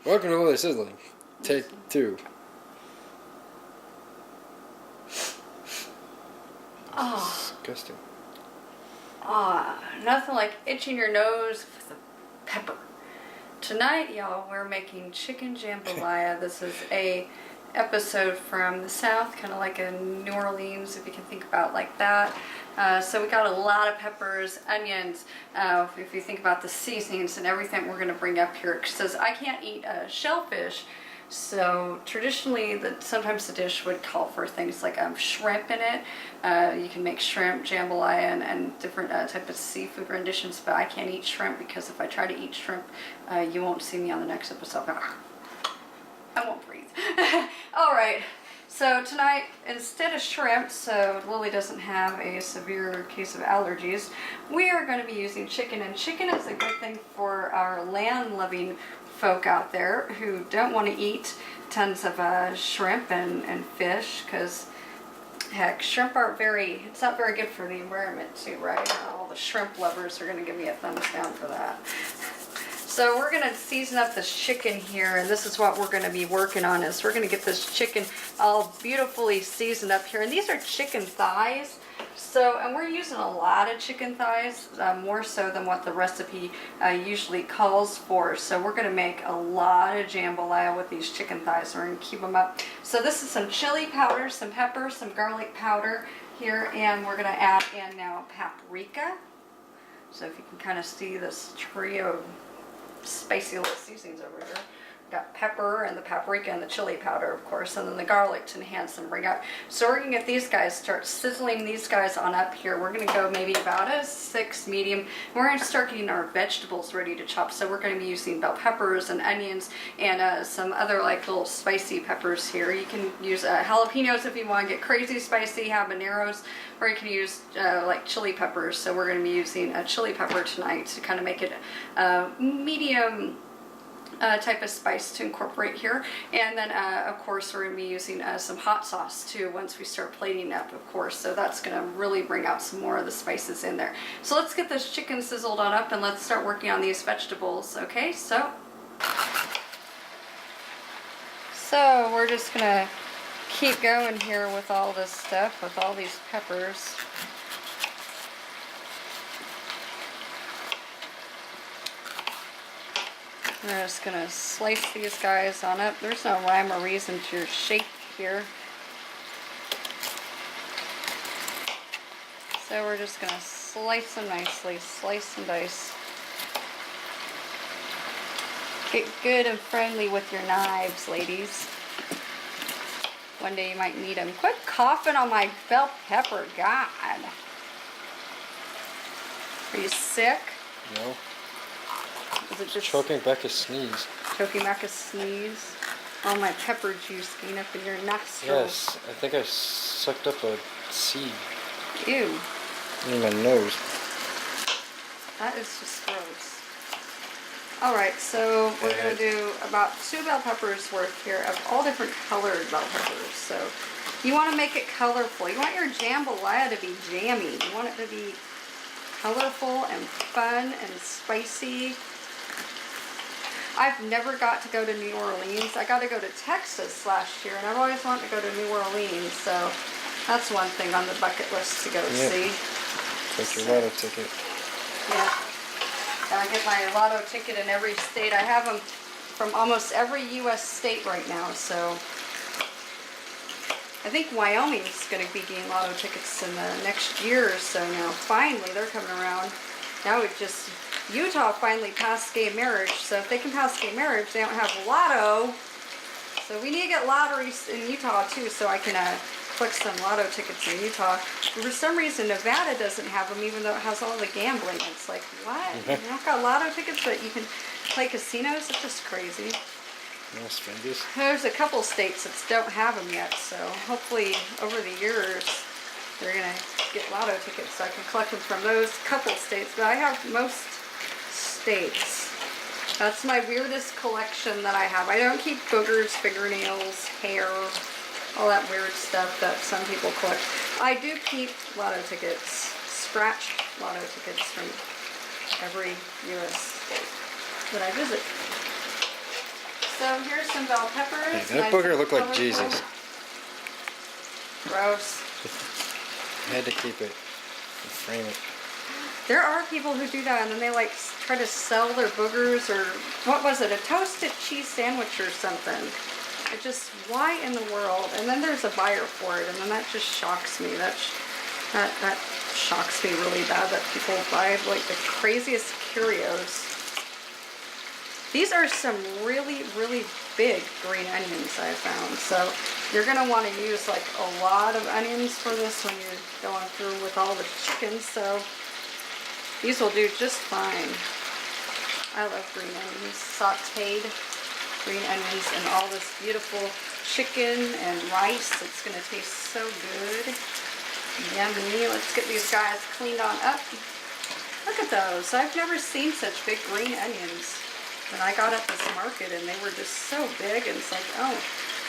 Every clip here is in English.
Welcome to Holy Sizzling. Take 2. Oh. Disgusting. Nothing like itching your nose with a pepper. Tonight, y'all, we're making chicken jambalaya. This is a episode from the South, kind of like in New Orleans, if you can think about it like that. So we got a lot of peppers, onions, if you think about the seasonings and everything we're going to bring up here. It says I can't eat shellfish, so traditionally sometimes the dish would call for things like shrimp in it. You can make shrimp, jambalaya, and different type of seafood renditions, but I can't eat shrimp because if I try to eat shrimp, you won't see me on the next episode. I won't breathe. All right. So tonight, instead of shrimp, so Lily doesn't have a severe case of allergies, we are going to be using chicken. And chicken is a good thing for our land-loving folk out there who don't want to eat tons of shrimp and fish, because heck, shrimp aren't it's not very good for the environment too, right? All the shrimp lovers are going to give me a thumbs down for that. So we're going to season up this chicken here, and this is what we're going to be working on, is we're going to get this chicken all beautifully seasoned up here. And these are chicken thighs, and we're using a lot of chicken thighs, more so than what the recipe usually calls for. So we're going to make a lot of jambalaya with these chicken thighs. We're going to keep them up. So this is some chili powder, some pepper, some garlic powder here, and we're going to add in now paprika. So if you can kind of see this trio of spicy little seasonings over here. Got pepper and the paprika and the chili powder, of course, and then the garlic to enhance and bring out. So we're going to get these guys, start sizzling these guys on up here. We're going to go maybe about a 6 medium. We're going to start getting our vegetables ready to chop. So we're going to be using bell peppers and onions and some other like little spicy peppers here. You can use jalapenos if you want to get crazy spicy, habaneros, or you can use like chili peppers. So we're going to be using a chili pepper tonight to kind of make it medium type of spice to incorporate here. And then of course we're going to be using some hot sauce too once we start plating up, of course, so that's going to really bring out some more of the spices in there. So let's get this chicken sizzled on up and let's start working on these vegetables. Okay, so we're just going to keep going here with all this stuff, with all these peppers. We're just going to slice these guys on up. There's no rhyme or reason to your shape here. So we're just going to slice them nicely, slice and dice. Get good and friendly with your knives, ladies. One day you might need them. Quit coughing on my bell pepper, God. Are you sick? No. Is it just choking back a sneeze? Choking back a sneeze? All my pepper juice getting up in your nostrils. Yes, I think I sucked up a seed. Ew. In my nose. That is just gross. Alright, so we're going to do about 2 bell peppers worth here of all different colored bell peppers. So you want to make it colorful. You want your jambalaya to be jammy. You want it to be colorful and fun and spicy. I've never got to go to New Orleans. I got to go to Texas last year, and I've always wanted to go to New Orleans, so that's one thing on the bucket list to go see. Take your lotto ticket. Yeah. Gotta get my lotto ticket in every state. I have them from almost every U.S. state right now, so I think Wyoming's going to be getting lotto tickets in the next year or so now. Finally, they're coming around. Now Utah finally passed gay marriage, so if they can pass gay marriage, they don't have lotto. So we need to get lotteries in Utah too, so I can collect some lotto tickets in Utah. For some reason, Nevada doesn't have them, even though it has all the gambling. It's like, what? You don't got lotto tickets, but you can play casinos? It's just crazy. No strangers. There's a couple states that don't have them yet, so hopefully over the years they're going to get lotto tickets so I can collect them from those couple states. But I have most states. That's my weirdest collection that I have. I don't keep boogers, fingernails, hair, all that weird stuff that some people collect. I do keep lotto tickets, scratch lotto tickets from every U.S. state that I visit. So here's some bell peppers. Hey, that booger looked like colorful. Jesus. Gross. I had to keep it and frame it. There are people who do that and then they like try to sell their boogers or what was it? A toasted cheese sandwich or something. It just, why in the world? And then there's a buyer for it and then that just shocks me. That shocks me really bad that people buy like the craziest curios. These are some really, really big green onions I found. So you're gonna want to use like a lot of onions for this when you're going through with all the chicken. So these will do just fine. I love green onions, sauteed green onions and all this beautiful chicken and rice. It's gonna taste so good. Yummy. Let's get these guys cleaned on up. Look at those. I've never seen such big green onions. And I got at this market and they were just so big and it's like, oh,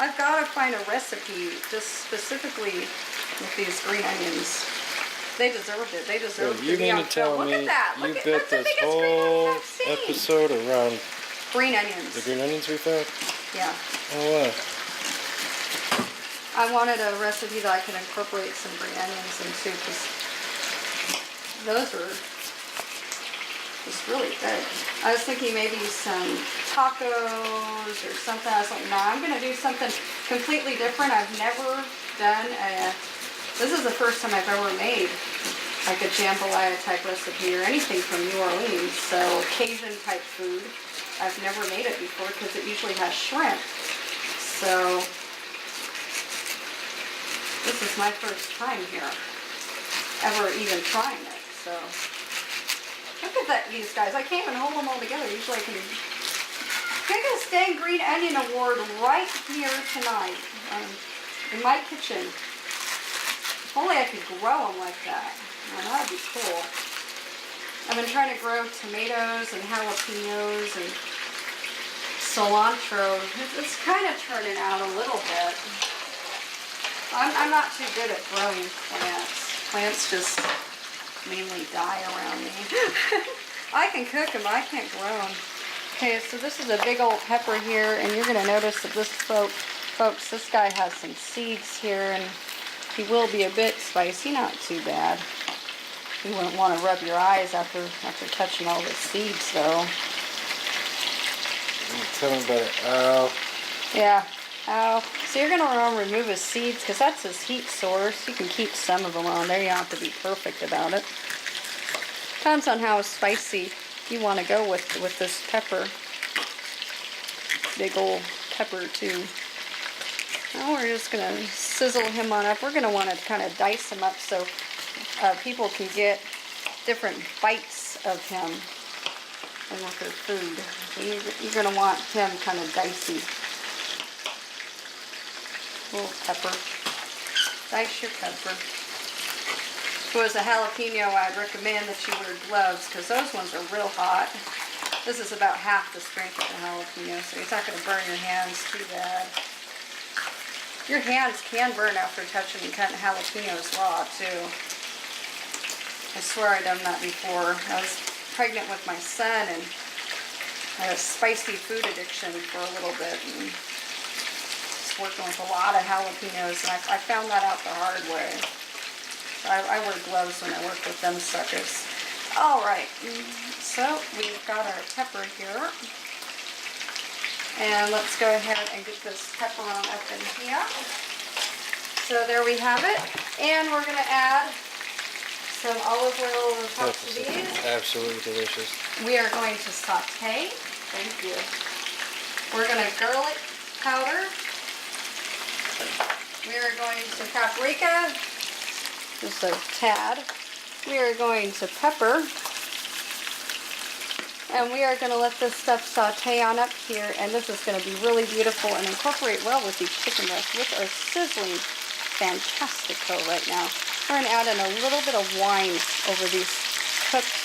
I've got to find a recipe just specifically with these green onions. They deserved it. They deserved You to be mean on to film. tell Look me at that. you Look at built that's the this biggest green onion whole I've seen. episode around Green onions. the green onions we found? Yeah. Oh, wow. I wanted a recipe that I could incorporate some green onions into because those were just really good. I was thinking maybe some tacos or something. I was like, no, I'm going to do something completely different. I've never done this is the first time I've ever made like a jambalaya type recipe or anything from New Orleans. So Cajun type food. I've never made it before because it usually has shrimp. So this is my first time here ever even trying it. So look at that, these guys. I can't even hold them all together. Usually I can. Biggest dang green onion award right here tonight in my kitchen. If only I could grow them like that. Now, that would be cool. I've been trying to grow tomatoes and jalapenos and cilantro. It's kind of turning out a little bit. I'm not too good at growing plants. Plants just mainly die around me. I can cook them, but I can't grow them. Okay, so this is a big old pepper here, and you're going to notice that this, folks, this guy has some seeds here, and he will be a bit spicy, not too bad. You wouldn't want to rub your eyes after touching all the seeds, though. Tell me about it. Oh. Yeah. Oh, so you're going to want to remove his seeds because that's his heat source. You can keep some of them on there. You don't have to be perfect about it. Depends on how spicy you want to go with this pepper. Big old pepper too. Now we're just going to sizzle him on up. We're going to want to kind of dice him up so people can get different bites of him and with their food. So you're going to want him kind of dicey. Little pepper. Dice your pepper. If it was a jalapeno, I'd recommend that you wear gloves because those ones are real hot. This is about half the strength of the jalapeno, so it's not going to burn your hands too bad. Your hands can burn after touching and cutting jalapenos raw too. I swear I've done that before. I was pregnant with my son and I had a spicy food addiction for a little bit. And working with a lot of jalapenos, and I found that out the hard way. So I wear gloves when I work with them suckers. All right, so we've got our pepper here, and let's go ahead and get this pepper on up in here. So there we have it, and we're going to add some olive oil on top of these. Absolutely delicious. We are going to saute. Thank you. We're going to garlic powder. We are going to paprika, just a tad. We are going to pepper. And we are going to let this stuff saute on up here. And this is going to be really beautiful and incorporate well with these chicken breasts, which are sizzling fantastico right now. We're going to add in a little bit of wine over these cooked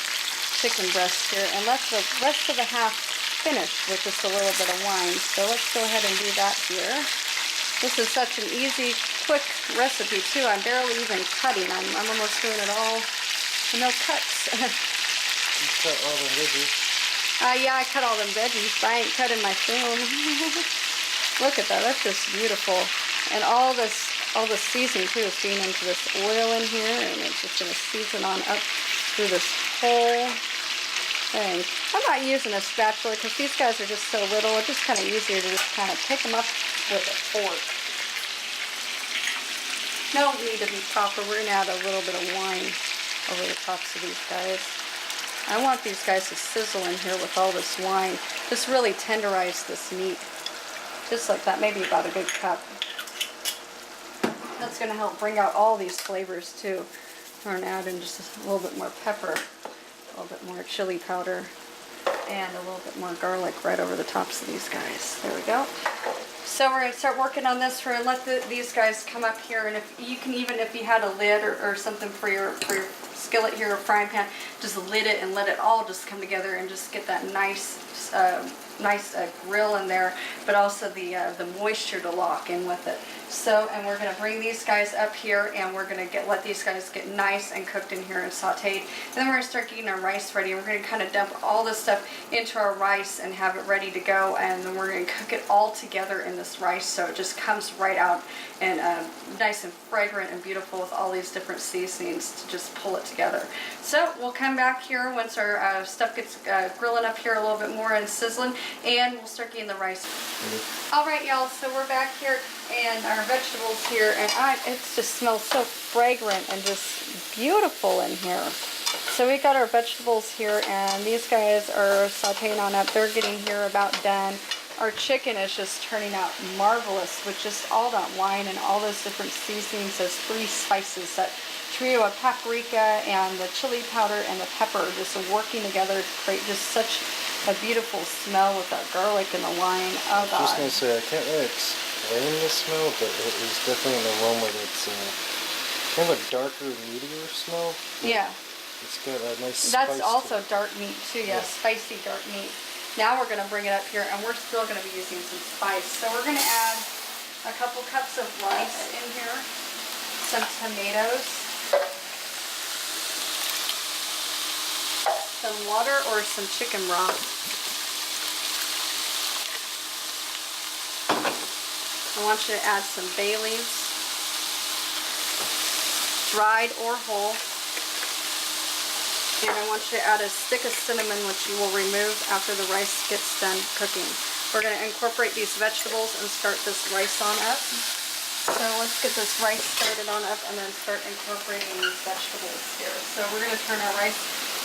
chicken breasts here. And let the rest of the half finish with just a little bit of wine. So let's go ahead and do that here. This is such an easy, quick recipe too. I'm barely even cutting. I'm almost doing it all. No cuts. You cut all the veggies. Yeah, I cut all them veggies, but I ain't cutting my film. Look at that, that's just beautiful. And all the seasoning too is being into this oil in here, and it's just gonna season on up through this whole thing. I'm not using a spatula because these guys are just so little. It's just kind of easier to just kind of pick them up with a fork. No need to be proper. We're gonna add a little bit of wine over the tops of these guys. I want these guys to sizzle in here with all this wine. Just really tenderize this meat. Just like that, maybe about a good cup. That's gonna help bring out all these flavors too. We're gonna add in just a little bit more pepper, a little bit more chili powder, and a little bit more garlic right over the tops of these guys. There we go. So we're going to start working on this. We're going to let these guys come up here, and if you can, even if you had a lid or something for your skillet here or frying pan, just lid it and let it all just come together and just get that nice grill in there, but also the moisture to lock in with it. So, and we're going to bring these guys up here, and we're going to let these guys get nice and cooked in here and sauteed. Then we're going to start getting our rice ready. We're going to kind of dump all this stuff into our rice and have it ready to go, and then we're going to cook it all together in this rice so it just comes right out and nice and fragrant and beautiful with all these different seasonings to just pull it together. So we'll come back here once our stuff gets grilling up here a little bit more and sizzling, and we'll start getting the rice. All right, y'all, so we're back here and our vegetables here, and it just smells so fragrant and just beautiful in here. So we got our vegetables here, and these guys are sauteing on up. They're getting here about done. Our chicken is just turning out marvelous with just all that wine and all those different seasonings, those 3 spices, that trio of paprika and the chili powder and the pepper just working together to create just such a beautiful smell with that garlic and the wine. Oh God. I was just going to say, I can't really explain the smell, but it is definitely an aroma that's kind of a darker, meatier smell. Yeah. It's got a nice spice. That's also dark meat too, yeah, spicy dark meat. Now we're going to bring it up here, and we're still going to be using some spice. So we're going to add a couple cups of rice in here, some tomatoes, some water or some chicken broth. I want you to add some bay leaves, dried or whole. And I want you to add a stick of cinnamon, which you will remove after the rice gets done cooking. We're going to incorporate these vegetables and start this rice on up. So let's get this rice started on up and then start incorporating these vegetables here. So we're going to turn our rice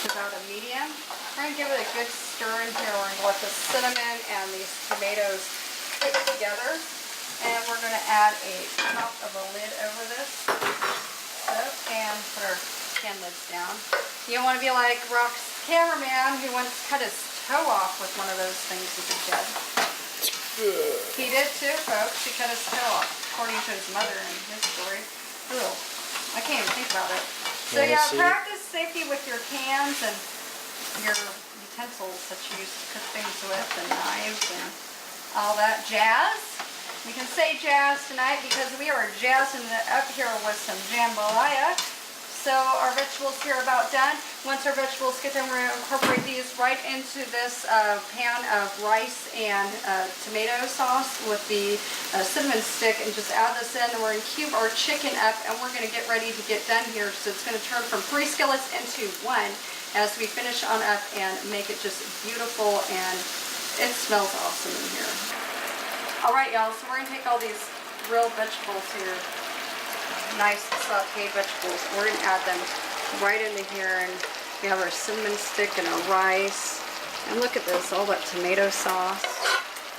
to about a medium. We're going to give it a good stir in here. We're going to let the cinnamon and these tomatoes cook together. And we're going to add a top of a lid over this. So, and put our pan lids down. You don't want to be like Rock's cameraman who once cut his toe off with one of those things as a kid. He did too, folks. He cut his toe off, according to his mother in his story. Ugh. I can't even think about it. So yeah, practice safety with your pans and your utensils that you use to cook things with, and knives and all that jazz. We can say jazz tonight because we are jazzing it up here with some jambalaya. So our vegetables here are about done. Once our vegetables get done, we're going to incorporate these right into this pan of rice and tomato sauce with the cinnamon stick, and just add this in. And we're going to cube our chicken up, and we're going to get ready to get done here. So it's going to turn from 3 skillets into 1 as we finish on up and make it just beautiful, and it smells awesome in here. All right, y'all, so we're going to take all these grilled vegetables here, nice sauteed vegetables. We're going to add them right into here, and we have our cinnamon stick and our rice. And look at this, all that tomato sauce.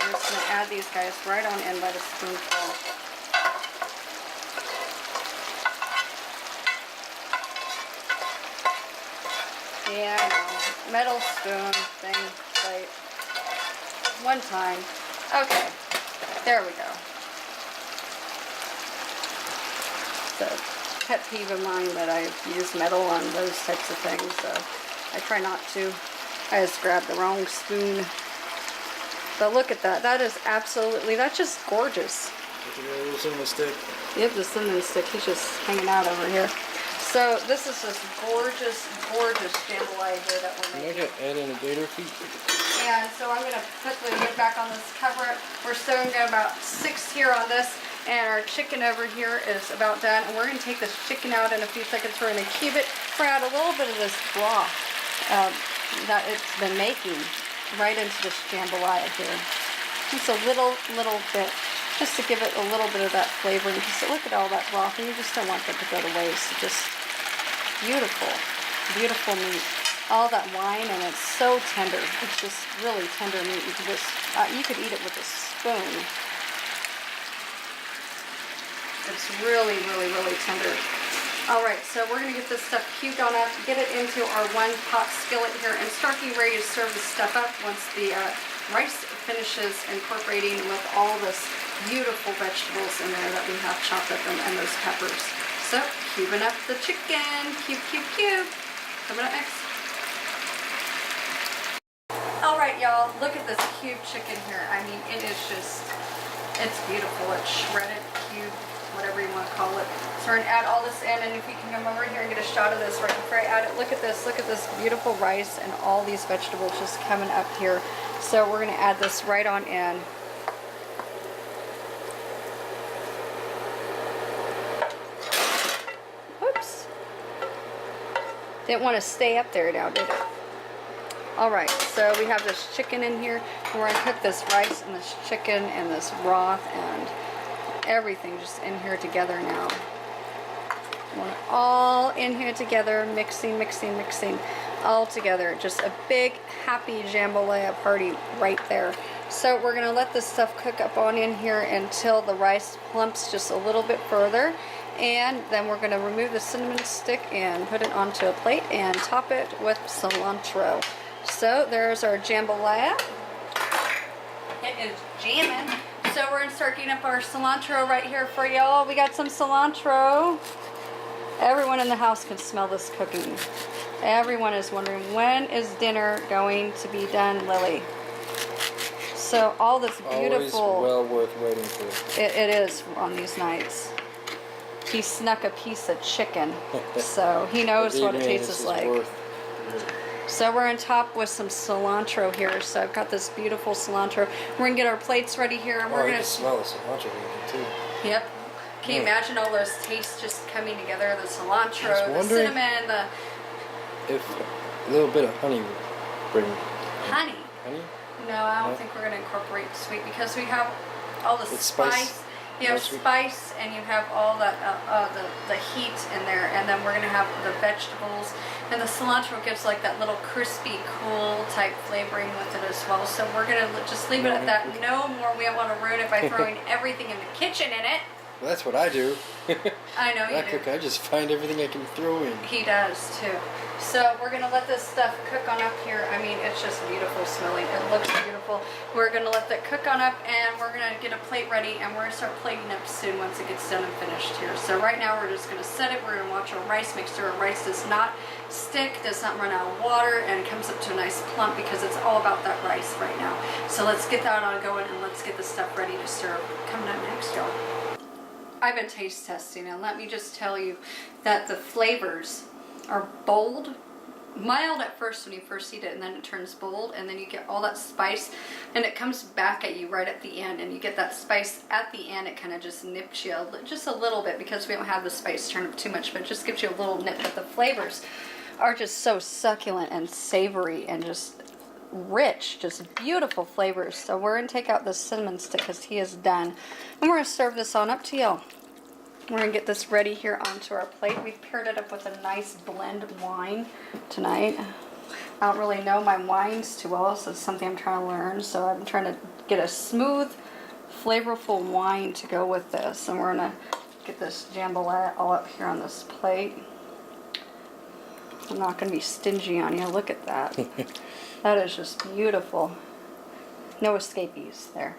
I'm just going to add these guys right on in by the spoonful. Yeah, I know. Metal spoon thing, plate. One time. Okay, there we go. It's a pet peeve of mine that I use metal on those types of things, so I try not to. I just grabbed the wrong spoon. But look at that. That is absolutely, that's just gorgeous. Look at the little cinnamon stick. Yep, the cinnamon stick. He's just hanging out over here. So this is just gorgeous, gorgeous jambalaya here that we're making. Can I add in a gator feet? And so I'm going to put the lid back on this, cover it. We're still going to get about 6 here on this. And our chicken over here is about done. And we're going to take this chicken out in a few seconds. We're going to cube it. We're going to add a little bit of this broth that it's been making right into this jambalaya here. Just a little bit, just to give it a little bit of that flavor. And just look at all that broth, and you just don't want that to go to waste. Just beautiful, beautiful meat. All that wine, and it's so tender. It's just really tender meat. You can just, you could eat it with a spoon. It's really, really, really tender. All right, so we're gonna get this stuff cubed on up, get it into our 1-pot skillet here, and start getting ready to serve this stuff up once the rice finishes incorporating with all this beautiful vegetables in there that we have chopped up and those peppers. So, cubing up the chicken. Cube, cube, cube. Coming up next. Alright, y'all, look at this cube chicken here. I mean, it is just, it's beautiful. It's shredded, cube, whatever you want to call it. So we're going to add all this in, and if you can come over here and get a shot of this right before I add it. Look at this beautiful rice and all these vegetables just coming up here. So we're going to add this right on in. Oops. Didn't want to stay up there now, did it? Alright, so we have this chicken in here, and we're going to cook this rice and this chicken and this broth and everything just in here together now. We want it all in here together, mixing, mixing, mixing, all together. Just a big, happy jambalaya party right there. So we're going to let this stuff cook up on in here until the rice plumps just a little bit further. And then we're going to remove the cinnamon stick and put it onto a plate and top it with cilantro. So there's our jambalaya. It is jamming. So we're going to start getting up our cilantro right here for y'all. We got some cilantro. Everyone in the house can smell this cooking. Everyone is wondering, when is dinner going to be done, Lily? So all this beautiful... Always well worth waiting for. It is on these nights. He snuck a piece of chicken, so he knows what it tastes like. So we're on top with some cilantro here. So I've got this beautiful cilantro. We're gonna get our plates ready here, and we're gonna smell the cilantro here too. Yep. Can you imagine all those tastes just coming together? The cilantro, the cinnamon, the... If a little bit of honey would bring... Honey? Honey? No, I don't think we're going to incorporate sweet, because we have all the spice. You have spice, and you have all that the heat in there, and then we're going to have the vegetables, and the cilantro gives like that little crispy, cool type flavoring with it as well. So we're going to just leave it at that. No more. We don't want to ruin it by throwing everything in the kitchen in it. Well, that's what I do. I know you do. I just find everything I can throw in. He does too. So we're going to let this stuff cook on up here. I mean, it's just beautiful smelling. It looks beautiful. We're going to let that cook on up, and we're going to get a plate ready, and we're going to start plating up soon once it gets done and finished here. So right now we're just going to set it. We're going to watch our rice make sure our rice does not stick, does not run out of water, and comes up to a nice plump, because it's all about that rice right now. So let's get that on going, and let's get the stuff ready to serve. Coming up next, y'all. I've been taste testing, and let me just tell you that the flavors are bold, mild at first when you first eat it, and then it turns bold, and then you get all that spice, and it comes back at you right at the end, and you get that spice at the end. It kind of just nips you just a little bit, because we don't have the spice turn up too much, but it just gives you a little nip. But the flavors are just so succulent and savory and just rich, just beautiful flavors. So we're going to take out the cinnamon stick, because he is done, and we're going to serve this on up to y'all. We're going to get this ready here onto our plate. We've paired it up with a nice blend of wine tonight. I don't really know my wines too well, so it's something I'm trying to learn. So I'm trying to get a smooth, flavorful wine to go with this. And we're going to get this jambalaya all up here on this plate. I'm not going to be stingy on you. Look at that. That is just beautiful. No escapees there.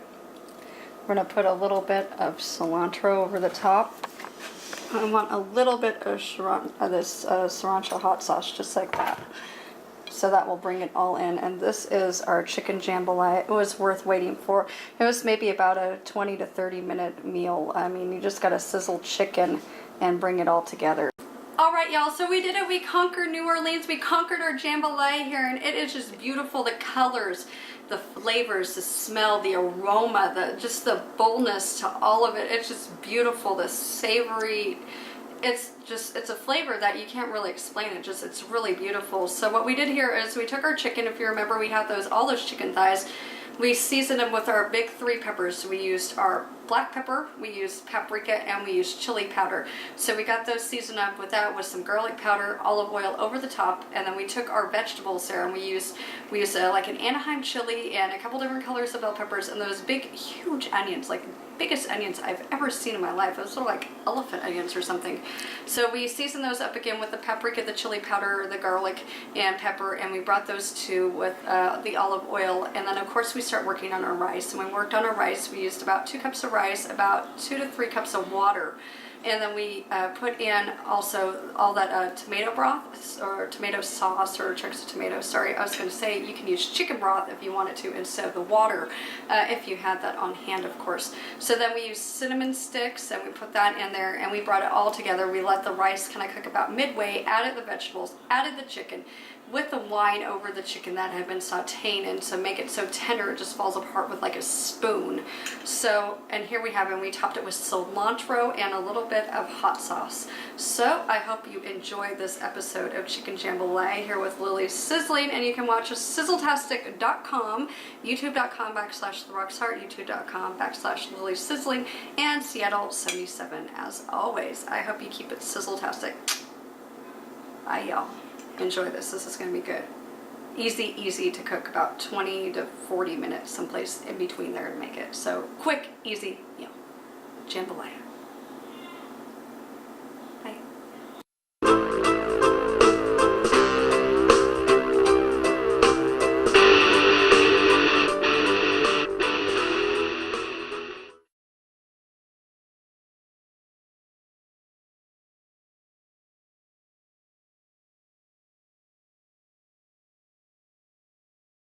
We're going to put a little bit of cilantro over the top. I want a little bit of this sriracha hot sauce, just like that. So that will bring it all in. And this is our chicken jambalaya. It was worth waiting for. It was maybe about a 20 to 30 minute meal. I mean, you just got to sizzle chicken and bring it all together. Alright right, y'all, so we did it. We conquered New Orleans. We conquered our jambalaya here, and it is just beautiful. The colors, the flavors, the smell, the aroma, just the boldness to all of it. It's just beautiful. The savory, it's a flavor that you can't really explain. It's really beautiful. So what we did here is we took our chicken. If you remember, we had all those chicken thighs. We seasoned them with our big 3 peppers. So we used our black pepper, we used paprika, and we used chili powder. So we got those seasoned up with that, with some garlic powder, olive oil over the top, and then we took our vegetables there and we used like an Anaheim chili and a couple different colors of bell peppers and those big, huge onions, like biggest onions I've ever seen in my life. Those are like elephant onions or something. So we seasoned those up again with the paprika, the chili powder, the garlic, and pepper, and we brought those two with the olive oil. And then of course we start working on our rice. And when we worked on our rice, we used about 2 cups of rice, about 2 to 3 cups of water. And then we put in also all that tomato broth or tomato sauce or chunks of tomato. Sorry, I was going to say you can use chicken broth if you wanted to instead of the water, if you had that on hand, of course. So then we used cinnamon sticks and we put that in there and we brought it all together. We let the rice kind of cook about midway, added the vegetables, added the chicken, with the wine over the chicken that had been sauteing, and to make it so tender it just falls apart with like a spoon. So, and here we have it, and we topped it with cilantro and a little bit of hot sauce. So I hope you enjoyed this episode of Chicken Jambalaya here with Lily's Sizzling, and you can watch us sizzletastic.com, youtube.com/therocksheart, youtube.com/Lily's Sizzling, and Seattle 77 as always. I hope you keep it sizzletastic. Bye y'all. Enjoy this. This is going to be good. Easy to cook, about 20 to 40 minutes, someplace in between there to make it. So quick, easy, jambalaya.